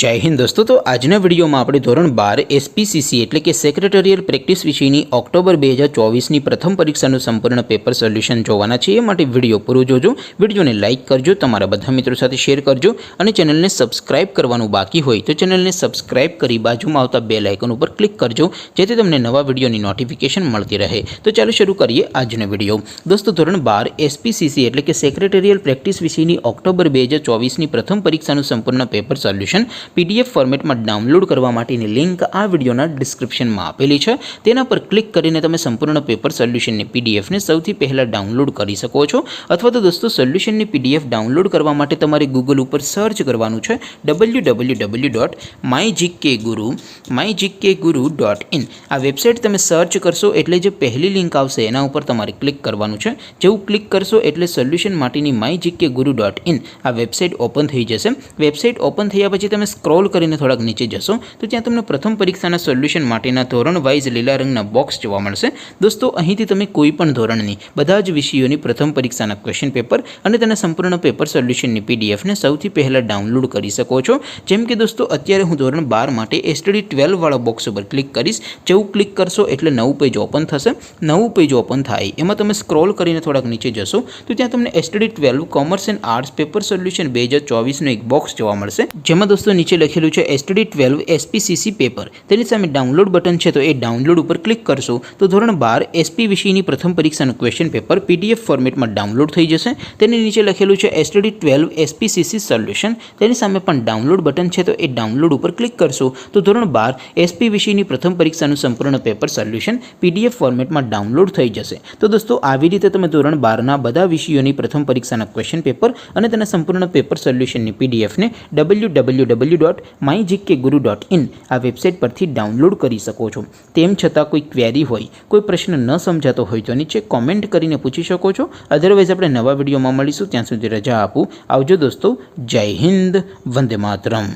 जय हिंद दोस्तों। तो आजना विडियो में આપણે ધોરણ 12 એસપીસીસી એટલે કે સેક્રેટરીયલ પ્રેક્ટિસ વિષયની ઓક્ટોબર 2024ની પ્રથમ પરીક્ષાનું સંપૂર્ણ પેપર સોલ્યુશન જોવાના છે। એ માટે વિડિયો પૂરો જોજો, વિડિયોને લાઈક કરજો, તમારા બધા મિત્રો સાથે શેર કરજો અને ચેનલને સબસ્ક્રાઇબ કરવાનું બાકી હોય તો ચેનલને સબસ્ક્રાઇબ કરી બાજુમાં આવતા બેલ આઇકન ઉપર ક્લિક કરજો જેથી તમને નવા વિડિયોની નોટિફિકેશન મળતી રહે। તો ચાલો શરૂ કરીએ આજનો વિડિયો। દોસ્તો ધોરણ 12 એસપીસીસી એટલે કે સેક્રેટરીયલ પ્રેક્ટિસ વિષયની ઓક્ટોબર 2024ની પ્રથમ પરીક્ષાનું સંપૂર્ણ પેપર સોલ્યુશન पीडीएफ फॉर्मेट में डाउनलॉड करवा माटेनी लिंक आ विडियोना डिस्क्रिप्शन में आपेली है। तेना पर क्लिक करीने तमे संपूर्ण पेपर सोल्यूशन ने पीडीएफ ने सौथी पहला डाउनलॉड करी सको छो। अथवा तो दोस्तों सोल्यूशन ने पीडीएफ डाउनलॉड करवा माटे तमारे गूगल पर सर्च करवानुं छे www.mygkguru.in। आ वेबसाइट तमे सर्च करशो एटले जे पहली लिंक आवशे एना उपर तमारे क्लिक करवानुं छे। जेवुं क्लिक करशो एटले सोल्यूशन माटेनी mygkguru.in आ वेबसाइट ओपन थई जशे। वेबसाइट ओपन थया पछी तमे स्क्रॉल करीने थोड़ाक नीचे जशो तो त्यां तमने प्रथम परीक्षाना सोल्यूशन माटेना धोरण वाइज लीला रंगना बॉक्स जोवा मळशे। दोस्तों અહીંથી તમે કોઈપણ ધોરણની બધા જ વિષયોની પ્રથમ પરીક્ષાના ક્વેશ્ચન પેપર અને તેના સંપૂર્ણ પેપર સોલ્યુશનની પીડીએફ ને સૌથી પહેલા ડાઉનલોડ કરી શકો છો। જેમ કે દોસ્તો અત્યારે હું ધોરણ 12 માટે એસટીડી 12 વાળા બોક્સ ઉપર ક્લિક કરીશ। જેવું ક્લિક કરશો એટલે નવું પેજ ઓપન થશે। નવું પેજ ઓપન થાય એમાં તમે સ્ક્રોલ કરીને થોડાક નીચે જશો તો ત્યાં તમને STD 12 commerce and arts paper solution 2024 નો એક બોક્સ જોવા મળશે। જેમાં દોસ્તો नीचे लखेलू है एसटीडी 12 एसपीसीसी पेपर। तेनी सामे डाउनलॉड बटन है तो ये डाउनलॉड पर क्लिक करशो तो धोरण 12 एसपी विषयनी प्रथम परीक्षाનું क्वेश्चन पेपर पीडीएफ फॉर्मेट में डाउनलॉड थई जशे। तेनी नीचे लखेलू है एसटीडी 12 एसपीसीसी सोल्यूशन। तेनी सामे पण डाउनलॉड बटन है तो ये डाउनलॉड पर क्लिक करशो तो धोरण 12 एसपी विषयनी प्रथम परीक्षाનું संपूर्ण पेपर सोल्यूशन पीडीएफ फॉर्मेट में डाउनलॉड थई जशे। तो दोस्तों આવી રીતે તમે ધોરણ 12 ના બધા વિષયોની પ્રથમ પરીક્ષાના ક્વેશ્ચન પેપર અને તેના સંપૂર્ણ પેપર સોલ્યુશનની પીડીએફ ને www.mygkguru.in आ वेबसाइट पर डाउनलॉड कर सको छो। तेम छतां कोई क्वेरी होय, कोई प्रश्न न समझातो होय तो नीचे कॉमेंट करीने पूछी शको छो। अदरवाइज आपणे नवा विडियो में मळीशुं, त्यां सुधी रजा आपू। आवजो दोस्तों। जय हिंद, वंदे मातरम।